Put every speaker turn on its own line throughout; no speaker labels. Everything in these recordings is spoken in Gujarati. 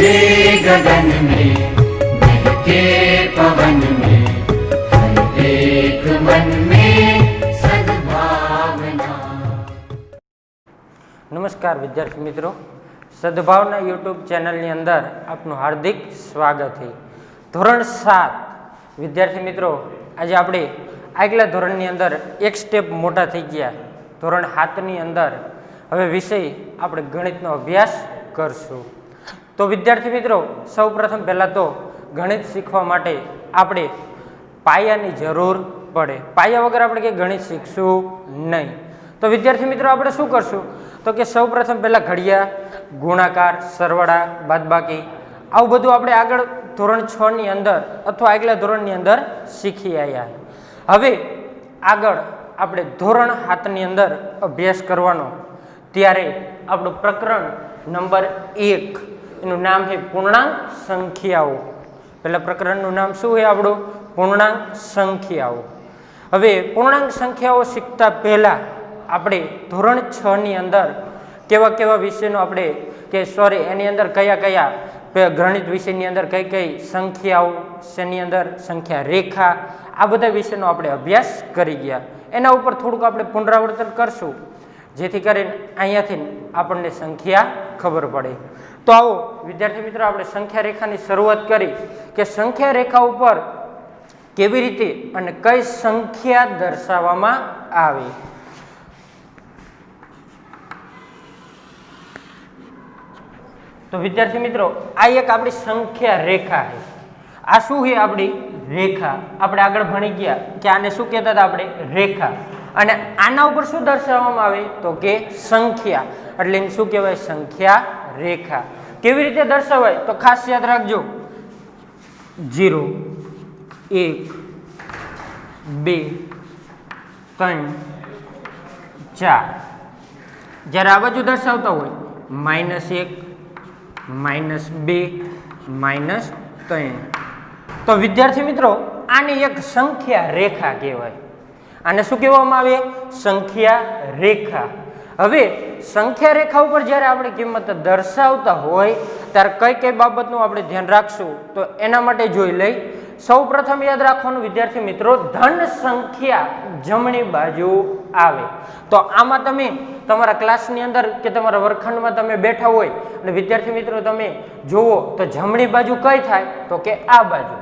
जे गगन में बहके पवन में हर एक मन में सद्भावना।
नमस्कार विद्यार्थी मित्रों, सद्भावना यूट्यूब चैनल अंदर आपनु हार्दिक स्वागत है। धोरण 7 विद्यार्थी मित्रों, आज आपणे આગલા ધોરણની અંદર એક સ્ટેપ મોટા થઈ ગયા। ધોરણ 7ની અંદર હવે વિષય આપણે ગણિતનો અભ્યાસ કરશું। તો વિદ્યાર્થી મિત્રો, સૌપ્રથમ પહેલાં તો ગણિત શીખવા માટે આપણે પાયાની જરૂર પડે। પાયા વગર આપણે કંઈ ગણિત શીખશું નહીં। તો વિદ્યાર્થી મિત્રો, આપણે શું કરશું તો કે સૌપ્રથમ પહેલાં ઘડિયા, ગુણાકાર, સરવાળા, બાદબાકી આવું બધું આપણે આગળ ધોરણ 6ની અંદર અથવા આગલા ધોરણની અંદર શીખી આવ્યા। હવે આગળ આપણે ધોરણ 7ની અંદર અભ્યાસ કરવાનો, ત્યારે આપણું પ્રકરણ નંબર 1 એનું નામ છે પૂર્ણાંક સંખ્યાઓ। પહેલાં પ્રકરણનું નામ શું છે આપણું? પૂર્ણાંક સંખ્યાઓ। હવે પૂર્ણાંક સંખ્યાઓ શીખતા પહેલાં આપણે ધોરણ 6ની અંદર કેવા કેવા વિષયનો આપણે એની અંદર કયા કયા ગણિત વિષયની અંદર કઈ કઈ સંખ્યાઓ, શેની અંદર સંખ્યા રેખા, આ બધા વિષયનો આપણે અભ્યાસ કરી ગયા। એના ઉપર થોડુંક આપણે પુનરાવર્તન કરશું, જેથી કરીને અહીંયાથી આપણને સંખ્યા ખબર પડે। તો આવો વિદ્યાર્થી મિત્રો, આપણે સંખ્યા રેખાની શરૂઆત કરી કે સંખ્યા રેખા ઉપર કેવી રીતે અને કઈ સંખ્યા દર્શાવવામાં આવે। તો વિદ્યાર્થી મિત્રો, આ એક આપણી સંખ્યા રેખા છે। આ શું છે? આપણી રેખા। આપણે આગળ ભણી ગયા કે આને શું કહેતા હતા આપણે? રેખા। અને આના ઉપર શું દર્શાવવામાં આવે તો કે સંખ્યા, એટલે એને શું કહેવાય? સંખ્યા રેખા। કેવી રીતે દર્શાવાય તો ખાસ યાદ રાખજો, 0 1 2 3 4। જ્યારે આ બાજુ દર્શાવતા હોય -1 -2 -3। તો વિદ્યાર્થી મિત્રો, આની એક સંખ્યા રેખા કહેવાય। આને શું કહેવામાં આવે? સંખ્યા રેખા। હવે સંખ્યા રેખા ઉપર જ્યારે આપણે કિંમત દર્શાવતા હોય ત્યારે કઈ કઈ બાબતનું આપણે ધ્યાન રાખશું તો એના માટે જોઈ લઈ। સૌ પ્રથમ યાદ રાખવાનું વિદ્યાર્થી મિત્રો, ધન સંખ્યા જમણી બાજુ આવે। તો આમાં તમે તમારા ક્લાસની અંદર કે તમારા વર્ગખંડમાં તમે બેઠા હોય અને વિદ્યાર્થી મિત્રો તમે જુઓ તો જમણી બાજુ કઈ થાય તો કે આ બાજુ।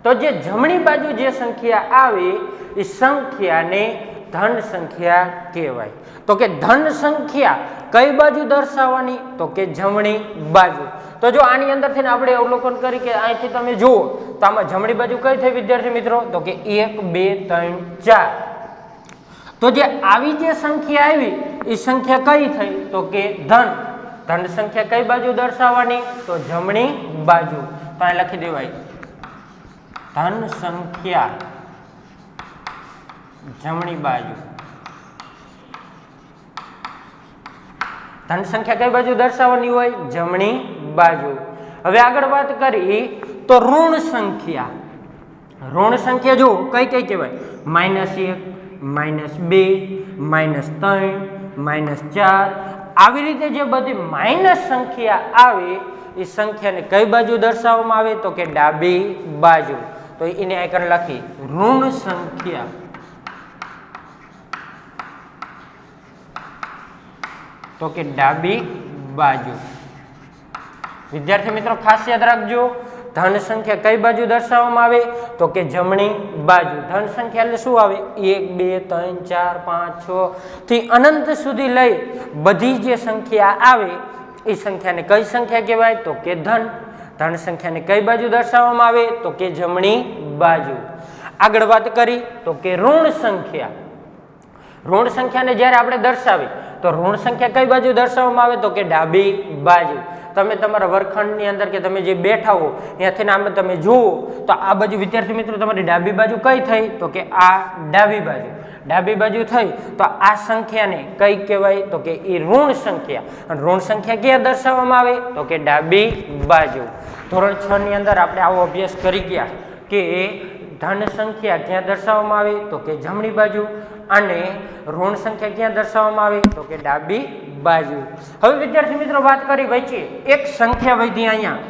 તો જે જમણી બાજુ જે સંખ્યા આવે એ સંખ્યાને ધન સંખ્યા કહેવાય। તો કે ધન સંખ્યા કઈ બાજુ દર્શાવવાની તો કે જમણી બાજુ। તો જો આની અંદરથી આપણે અવલોકન કરી કે અહીંથી તમે જુઓ તો આમાં જમણી બાજુ કઈ થઈ વિદ્યાર્થી મિત્રો તો કે 1 2 3 4। તો જે આવી જે સંખ્યા આવી એ સંખ્યા કઈ થઈ તો કે ધન। ધન સંખ્યા કઈ બાજુ દર્શાવવાની તો જમણી બાજુ। તો અહીં લખી દેવાય ધન સંખ્યા જમણી બાજુ। ધન સંખ્યા કઈ બાજુ દર્શાવવાની હોય? જમણી બાજુ। હવે આગળ વાત કરી તો ઋણ સંખ્યા। ઋણ સંખ્યા જો કઈ કઈ કહેવાય? -1 -2 -3 -4। આવી રીતે જે બધી માઇનસ સંખ્યા આવે એ સંખ્યાને કઈ બાજુ દર્શાવવામાં આવે તો કે ડાબી બાજુ। તો એને આઈકન લખી ઋણ સંખ્યા। તો કે ડાબી બાજુ। વિદ્યાર્થી મિત્રો ખાસ યાદ રાખજો, ધન સંખ્યા કઈ બાજુ દર્શાવવામાં આવે તો કે જમણી બાજુ। ધન સંખ્યા એટલે શું આવે? 1 2 3 4 5 6 થી અનંત સુધી લઈ બધી જે સંખ્યા આવે એ સંખ્યાને કઈ સંખ્યા કહેવાય તો કે ધન। ધન સંખ્યાને કઈ બાજુ દર્શાવવામાં આવે તો કે જમણી બાજુ। આગળ વાત કરી તો કે ઋણ સંખ્યા। ઋણ સંખ્યાને જ્યારે આપણે દર્શાવી તો ઋણ સંખ્યા કઈ બાજુ દર્શાવવામાં આવે તો કે ડાબી બાજુ। તમે તમારા વર્ગખંડની અંદર કે તમે જે બેઠા હો ત્યાંથી આમ તમે જુઓ તો આ બાજુ વિદ્યાર્થી મિત્રો તમારી ડાબી બાજુ કઈ થઈ તો કે આ ડાબી બાજુ। ડાબી બાજુ થઈ તો આ સંખ્યાને કઈ કહેવાય તો કે એ ઋણ સંખ્યા। અને ઋણ સંખ્યા ક્યાં દર્શાવવામાં આવે તો કે ડાબી બાજુ। ધોરણ 6ની અંદર આપણે આવો અભ્યાસ કરી ગયા કે ધન સંખ્યા ક્યાં દર્શાવવામાં આવે તો કે જમણી બાજુ અને ઋણ સંખ્યા ક્યાં દર્શાવવામાં આવે તો કે ડાબી બાજુ। હવે વિદ્યાર્થી મિત્રો વાત કરી વચ્ચે એક સંખ્યા વધી અહીંયા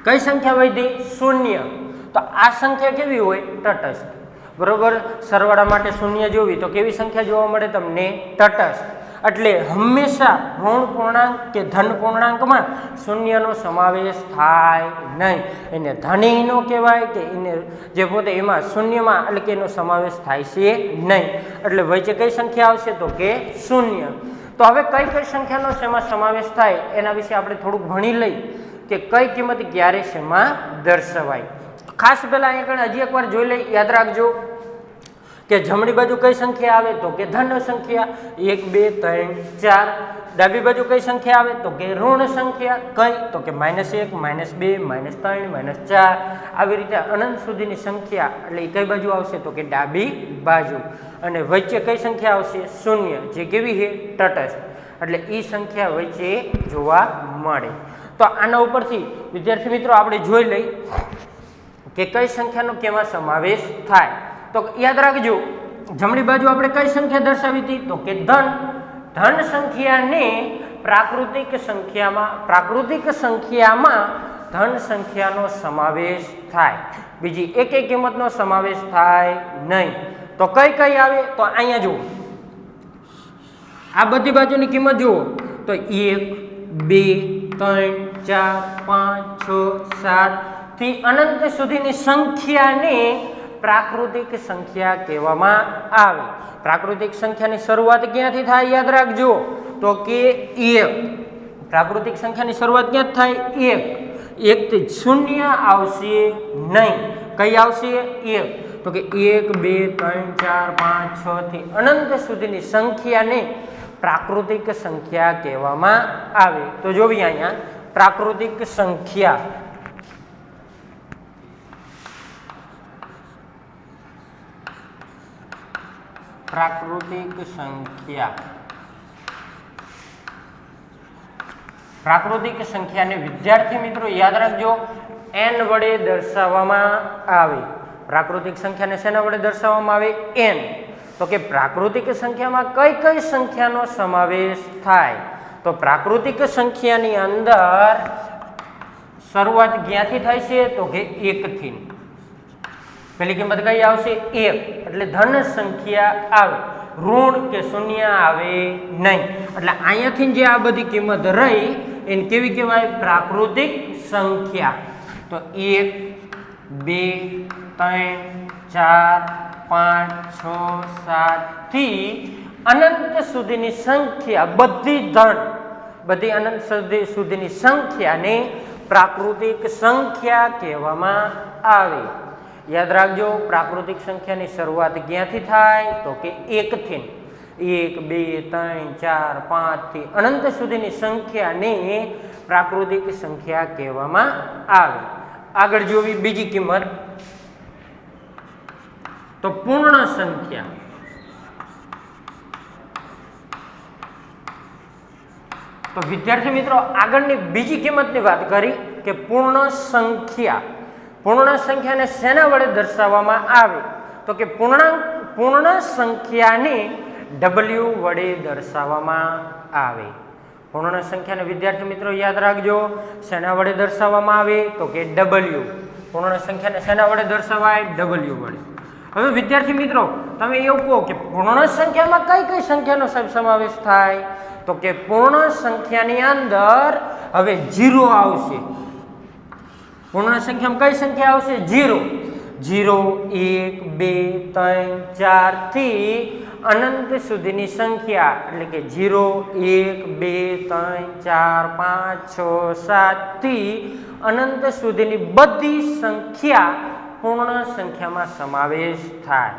કઈ સંખ્યા વધી? શૂન્ય. તો આ સંખ્યા કેવી હોય? તટસ્થ. બરોબર, સરવાળા માટે શૂન્ય જોવી તો કેવી સંખ્યા જોવા મળે તમને? તટસ્થ. એટલે હંમેશા ઋણ પૂર્ણાંક કે ધન પૂર્ણાંકમાં શૂન્યનો સમાવેશ થાય નહીં. એને ધની નો કહેવાય કે એને જે પોતે એમાં શૂન્યમાં એટલે કે એનો સમાવેશ થાય છે નહીં. એટલે વચ્ચે કઈ સંખ્યા આવશે? તો કે શૂન્ય. તો હવે કઈ કઈ સંખ્યાનો શેમાં સમાવેશ થાય એના વિશે આપણે થોડુંક ભણી લઈ કે કઈ કિંમત ક્યારે શેમાં દર્શાવાય. ખાસ પહેલા અહીંયા હજી એકવાર જોઈ લઈ, યાદ રાખજો કે જમણી બાજુ કઈ સંખ્યા આવે? તો કે ધન સંખ્યા 1 2 3 4. ડાબી બાજુ કઈ સંખ્યા આવે? તો કે ઋણ સંખ્યા. કઈ? તો કે -1 -2 -3 -4. આવી રીતે અનંત સુધીની સંખ્યા એટલે કઈ બાજુ આવશે? તો કે ડાબી બાજુ. અને વચ્ચે કઈ સંખ્યા આવશે? શૂન્ય, જે કેવી છે? તટસ્થ. એટલે એ સંખ્યા વચ્ચે જોવા મળે. તો આના ઉપરથી વિદ્યાર્થી મિત્રો આપણે જોઈ લઈ કે કઈ સંખ્યાનો કેમાં સમાવેશ થાય. તો યાદ રાખજો, જમણી બાજુ આપણે કઈ સંખ્યા દર્શાવી હતી? તો કે ધન. ધન સંખ્યાને પ્રાકૃતિક સંખ્યામાં ધન સંખ્યાનો સમાવેશ થાય. બીજી એકેય કિંમતનો સમાવેશ થાય નહીં. તો કઈ કઈ આવે? તો અહીંયા જુઓ, આ બધી બાજુની કિંમત જુઓ તો 1 2 3 4 5 6 7 થી અનંત સુધીની સંખ્યાને પ્રાકૃતિક સંખ્યા કહેવામાં આવે. પ્રાકૃતિક સંખ્યાની શરૂઆત ક્યાંથી થાય? યાદ રાખજો તો કે 1. પ્રાકૃતિક સંખ્યાની શરૂઆત ક્યાંથી થાય? 1. 1 થી શૂન્ય આવશે નહીં. કઈ આવશે? 1. તો કે 1 2 3 4 5 6 થી અનંત સુધીની સંખ્યાને પ્રાકૃતિક સંખ્યા કહેવામાં આવે. તો જોવી અહીંયા પ્રાકૃતિક સંખ્યા. પ્રાકૃતિક સંખ્યાને વિદ્યાર્થી મિત્રો યાદ રાખજો n વડે દર્શાવવામાં આવે. પ્રાકૃતિક સંખ્યાને શેના વડે દર્શાવવામાં આવે? n. તો કે પ્રાકૃતિક સંખ્યામાં કઈ કઈ સંખ્યાનો સમાવેશ થાય? તો પ્રાકૃતિક સંખ્યાની અંદર શરૂઆત ક્યાંથી થાય છે? તો કે 1 થી. પેલી કિંમત કઈ આવશે? 1. એટલે ધન સંખ્યા આવે, ઋણ કે શૂન્ય આવે નહીં. એટલે અહીંયાથી જે આ બધી કિંમત રહી એને કેવી કહેવાય? પ્રાકૃતિક સંખ્યા. તો 1 2 3 4 5 6 7 થી અનંત સુધીની સંખ્યા બધી અનંત સુધીની સંખ્યાને પ્રાકૃતિક સંખ્યા કહેવામાં આવે. યાદ રાખજો, પ્રાકૃતિક સંખ્યાની શરૂઆત ક્યાંથી થાય? તો કે 1 થી. 1 2 3 4 5 થી અનંત સુધીની સંખ્યાને પ્રાકૃતિક સંખ્યા કહેવામાં આવે. આગળ જોવી બીજી કિંમત, તો પૂર્ણ સંખ્યા. તો વિદ્યાર્થી મિત્રો આગળની બીજી કિંમતની વાત કરી કે પૂર્ણ સંખ્યા. પૂર્ણ સંખ્યાને શેના વડે દર્શાવવામાં આવે? તો કે પૂર્ણ સંખ્યાને w વડે દર્શાવવામાં આવે. પૂર્ણ સંખ્યાને વિદ્યાર્થી મિત્રો યાદ રાખજો શેના વડે દર્શાવવામાં આવે? તો કે w. પૂર્ણ સંખ્યાને શેના વડે દર્શાવાય? w વડે. હવે વિદ્યાર્થી મિત્રો તમે એવું કહો કે પૂર્ણ સંખ્યામાં કઈ કઈ સંખ્યાનો સમાવેશ થાય? તો કે પૂર્ણ સંખ્યાની અંદર હવે 0 આવશે. પૂર્ણ સંખ્યામાં કઈ સંખ્યા આવશે? 0. 0 1 2 3 4 થી અનંત સુધીની સંખ્યા એટલે કે 0 1 2 3 4 5 6 7 થી અનંત સુધીની બધી સંખ્યા પૂર્ણ સંખ્યામાં સમાવેશ થાય.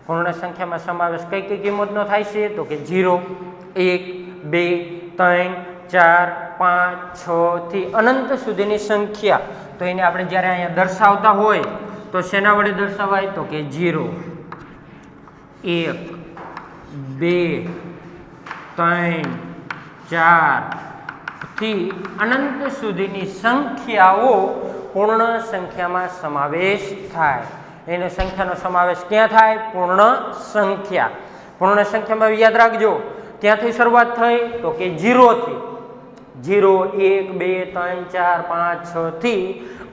પૂર્ણ સંખ્યામાં સમાવેશ કઈ કઈ કિંમતનો થાય છે? તો કે 0 1 2 3 4 5 6 થી અનંત સુધીની સંખ્યા. તો એને આપણે જ્યારે અહીંયા દર્શાવતા હોય તો શેના વડે દર્શાવાય? તો કે 0 1 2 3 4 થી અનંત સુધીની સંખ્યાઓ પૂર્ણ સંખ્યામાં સમાવેશ થાય. એનો સંખ્યાનો સમાવેશ ક્યાં થાય? પૂર્ણ સંખ્યા. પૂર્ણ સંખ્યામાં યાદ રાખજો ક્યાંથી શરૂઆત થઈ? તો કે 0 થી. 0 1 2 3 4 5 6 થી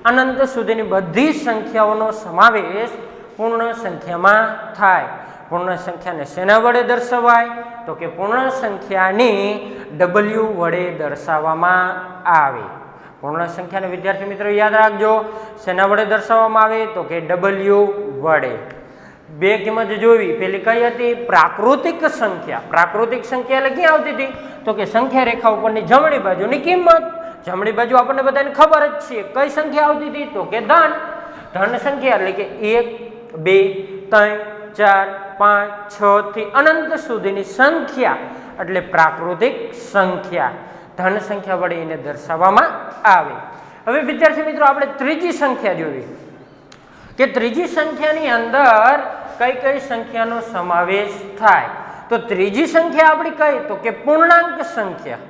અનંત સુધીની બધી સંખ્યાઓનો સમાવેશ પૂર્ણ સંખ્યામાં થાય. પૂર્ણ સંખ્યાને શેના વડે દર્શાવાય? તો કે પૂર્ણ સંખ્યાને W વડે દર્શાવવામાં આવે. પૂર્ણ સંખ્યાને વિદ્યાર્થી મિત્રો યાદ રાખજો, શેના વડે દર્શાવવામાં આવે? તો કે W વડે. બે કિંમત જોવી, પેલી કઈ હતી? પ્રાકૃતિક સંખ્યા. પ્રાકૃતિક સંખ્યા એટલે ક્યાં આવતી હતી? તો કે સંખ્યા રેખા ઉપરની જમણી બાજુની કિંમત. જમણી બાજુ આપણને બધાને ખબર જ છે, કઈ સંખ્યા આવતી હતી? તો કે ધન. ધન સંખ્યા એટલે કે 1 2 3 4 5 6 થી અનંત સુધીની સંખ્યા એટલે પ્રાકૃતિક સંખ્યા. ધન સંખ્યા વડે એને દર્શાવવામાં આવે. હવે વિદ્યાર્થી મિત્રો આપણે ત્રીજી સંખ્યા જોવી કે ત્રીજી સંખ્યાની અંદર કઈ કઈ સંખ્યાનો સમાવેશ થાય. તો ત્રીજી સંખ્યા આપણી કઈ? તો કે પૂર્ણાંક સંખ્યા.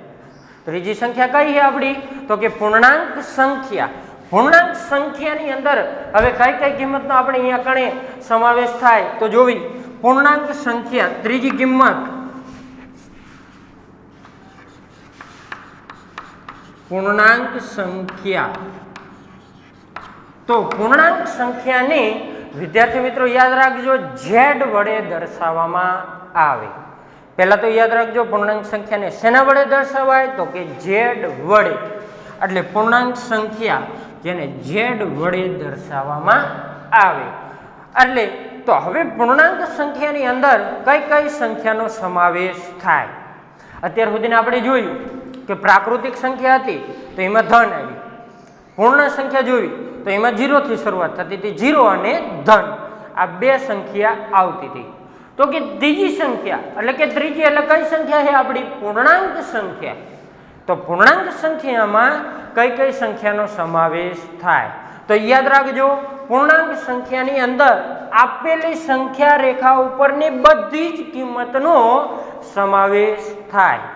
ત્રીજી સંખ્યા કઈ છે આપણી? તો કે પૂર્ણાંક સંખ્યા. પૂર્ણાંક સંખ્યાની અંદર હવે કઈ કઈ કિંમતનો આપણે અહીંયા કણે સમાવેશ થાય તો જોવી. પૂર્ણાંક સંખ્યા ત્રીજી કિંમત પૂર્ણાંક સંખ્યા. તો પૂર્ણાંક સંખ્યાને વિદ્યાર્થી મિત્રો યાદ રાખજો Z વડે દર્શાવવામાં આવે. પહેલા તો યાદ રાખજો પૂર્ણાંક સંખ્યાને શેના વડે દર્શાવાય? તો કે Z વડે. એટલે પૂર્ણાંક સંખ્યા જેને Z વડે દર્શાવવામાં આવે. એટલે તો હવે પૂર્ણાંક સંખ્યાની અંદર કઈ કઈ સંખ્યાનો સમાવેશ થાય? અત્યાર સુધી આપણે જોયું કે પ્રાકૃતિક સંખ્યા હતી તો એમાં ધન આવી. પૂર્ણ સંખ્યા જોઈ તો એમાં 0 થી શરૂઆત થતી હતી, 0 અને ધન આ બે સંખ્યા આવતી હતી. તો કે ત્રીજી સંખ્યા એટલે કે ત્રીજી એટલે કઈ સંખ્યા છે આપણી? પૂર્ણાંક સંખ્યા. તો પૂર્ણાંક સંખ્યામાં કઈ કઈ સંખ્યાનો સમાવેશ થાય? તો યાદ રાખજો પૂર્ણાંક સંખ્યાની અંદર આપેલી સંખ્યા રેખા ઉપરની બધી જ કિંમતનો સમાવેશ થાય.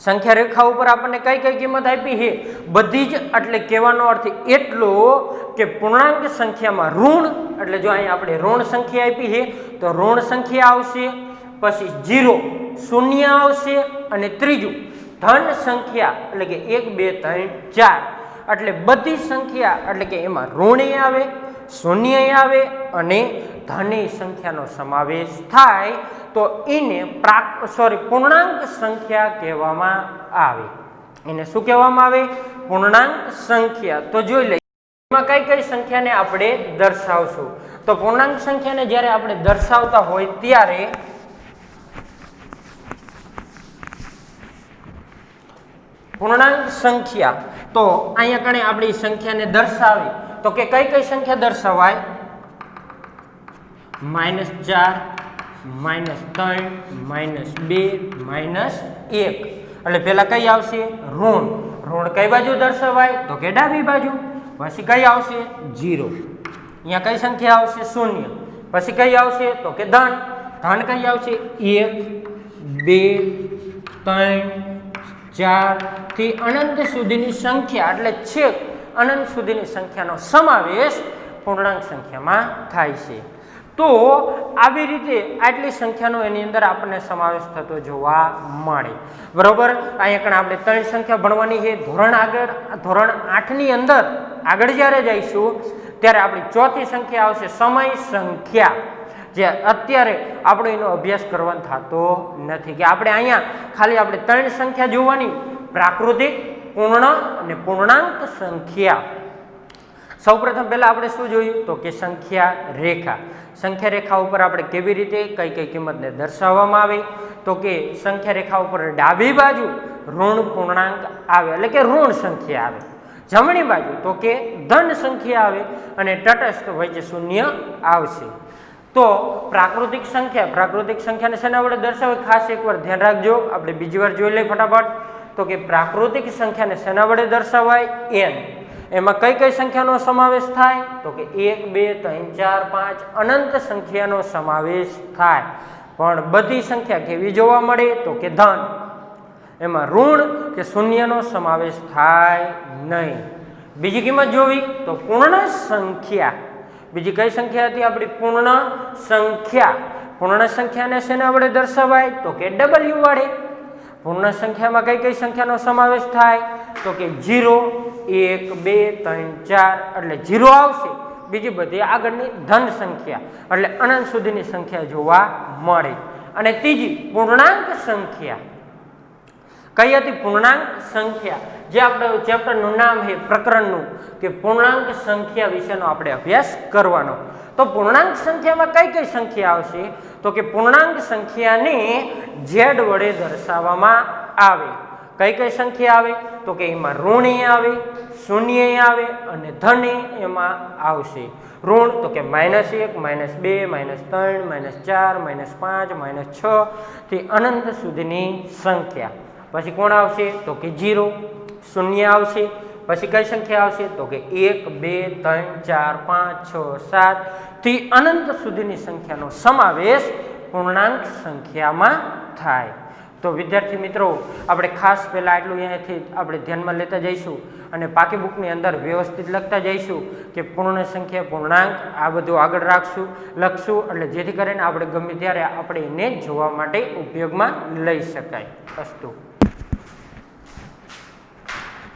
સંખ્યા રેખા ઉપર આપણને કઈ કઈ કિંમત આપી છે? બધી જ. એટલે કહેવાનો અર્થ એટલો કે પૂર્ણાંક સંખ્યામાં ઋણ એટલે જો અહીંયા આપણે ઋણ સંખ્યા આપી છે તો ઋણ સંખ્યા આવશે, પછી 0 શૂન્ય આવશે અને ત્રીજું ધન સંખ્યા એટલે કે 1 2 3 4 એટલે બધી સંખ્યા એટલે કે એમાં ઋણ આવે, શૂન્ય આવે અને ધની સંખ્યાનો સમાવેશ થાય તો એને પૂર્ણાંક સંખ્યા કહેવામાં આવે. એને શું કહેવામાં આવે? પૂર્ણાંક સંખ્યા. તો જોઈ લઈએ એમાં કઈ કઈ સંખ્યાને આપણે દર્શાવશું. તો પૂર્ણાંક સંખ્યાને જ્યારે આપણે દર્શાવતા હોય ત્યારે પૂર્ણાંક સંખ્યા તો અહીંયા કણે આપણી સંખ્યાને દર્શાવી તો કે કઈ કઈ સંખ્યા દર્શાવાય? -4 -3 -2 -1. એટલે પેલા કઈ આવશે? ઋણ. ઋણ કઈ બાજુ દર્શાવાય? તો કે ડાબી બાજુ. પછી કઈ આવશે? 0. અહીંયા કઈ સંખ્યા આવશે? શૂન્ય. પછી કઈ આવશે? તો કે ધન. ધન કઈ આવશે? 1 2 3 4 થી અનંત સુધીની સંખ્યા એટલે છેક અનંત સુધીની સંખ્યાનો સમાવેશ પૂર્ણાંક સંખ્યામાં થાય છે. તો આવી રીતે આટલી સંખ્યાનો એની અંદર આપણને સમાવેશ થતો જોવા મળે. બરોબર. અહીંયા કણ આપણે 3 સંખ્યા ભણવાની છે. ધોરણ 8ની અંદર આગળ જ્યારે જઈશું ત્યારે આપણી ચોથી સંખ્યા આવશે સમય સંખ્યા, જે અત્યારે આપણો એનો અભ્યાસ કરવાનો થતો નથી. કે આપણે અહીંયા ખાલી આપણે 3 સંખ્યા જોવાની, પ્રાકૃતિક, પૂર્ણ અને પૂર્ણાંક સંખ્યા. સૌપ્રથમ પહેલા આપણે શું જોયું? તો કે સંખ્યા રેખા. સંખ્યા રેખા ઉપર આપણે કેવી રીતે કઈ કઈ કિંમતને દર્શાવવામાં આવે? તો કે સંખ્યા રેખા ઉપર ડાબી બાજુ ઋણ પૂર્ણાંક આવે એટલે કે ઋણ સંખ્યા આવે, જમણી બાજુ તો કે ધન સંખ્યા આવે અને તટસ્થ વચ્ચે શૂન્ય આવશે. તો પ્રાકૃતિક સંખ્યાને શેના વડે દર્શાવે? ખાસ એકવાર ધ્યાન રાખજો. આપણે બીજી વાર જોઈ લઈએ ફટાફટ. તો કે પ્રાકૃતિક સંખ્યાને શેના વડે દર્શાવાય? n. એમાં કઈ કઈ સંખ્યાનો સમાવેશ થાય? તો કે 1 2 3 4 5 અનંત સંખ્યાનો સમાવેશ થાય. પણ બધી સંખ્યા કેવી જોવા મળે? તો કે ધન. એમાં ઋણ કે શૂન્યનો સમાવેશ થાય નહીં. બીજી કિંમત જોવી તો પૂર્ણ સંખ્યા. બીજી કઈ સંખ્યા હતી આપણી? પૂર્ણ સંખ્યા. પૂર્ણ સંખ્યાને શેના વડે દર્શાવાય? તો કે W વડે. પૂર્ણ સંખ્યામાં કઈ કઈ સંખ્યાનો સમાવેશ થાય તો કે 0 1 2 3 4 એટલે 0 આવશે, બીજી બધી આગળની ધન સંખ્યા એટલે અનંત સુધીની સંખ્યા જોવા મળે. અને ત્રીજી પૂર્ણાંક સંખ્યા કઈ હતી? પૂર્ણાંક સંખ્યા, જે આપણે ચેપ્ટરનું નામ છે પ્રકરણનું કે પૂર્ણાંક સંખ્યા વિશેનો આપણે અભ્યાસ કરવાનો. તો પૂર્ણાંક સંખ્યામાં કઈ કઈ સંખ્યા આવશે તો કે પૂર્ણાંક સંખ્યાને z વડે દર્શાવવામાં આવે. કઈ કઈ સંખ્યા આવે તો કે એમાં ઋણ આવે, શૂન્ય આવે અને ધન એમાં આવશે. ઋણ તો કે -1 -2 -3 -4 -5 -6 થી અનંત સુધીની સંખ્યા. પછી કોણ આવશે તો કે 0, શૂન્ય આવશે. પછી કઈ સંખ્યા આવશે તો કે 1 2 3 4 5 6 7 થી અનંત સુધીની સંખ્યાનો સમાવેશ પૂર્ણાંક સંખ્યામાં થાય. તો વિદ્યાર્થી મિત્રો, આપણે ખાસ પહેલાં આટલું અહીંયાથી આપણે ધ્યાનમાં લેતા જઈશું અને પાકી બુકની અંદર વ્યવસ્થિત લખતા જઈશું કે પૂર્ણ સંખ્યા, પૂર્ણાંક આ બધું આગળ લખશું એટલે જેથી કરીને આપણે ગમે ત્યારે આપણે એને જોવા માટે ઉપયોગમાં લઈ શકાય. અસ્તુ.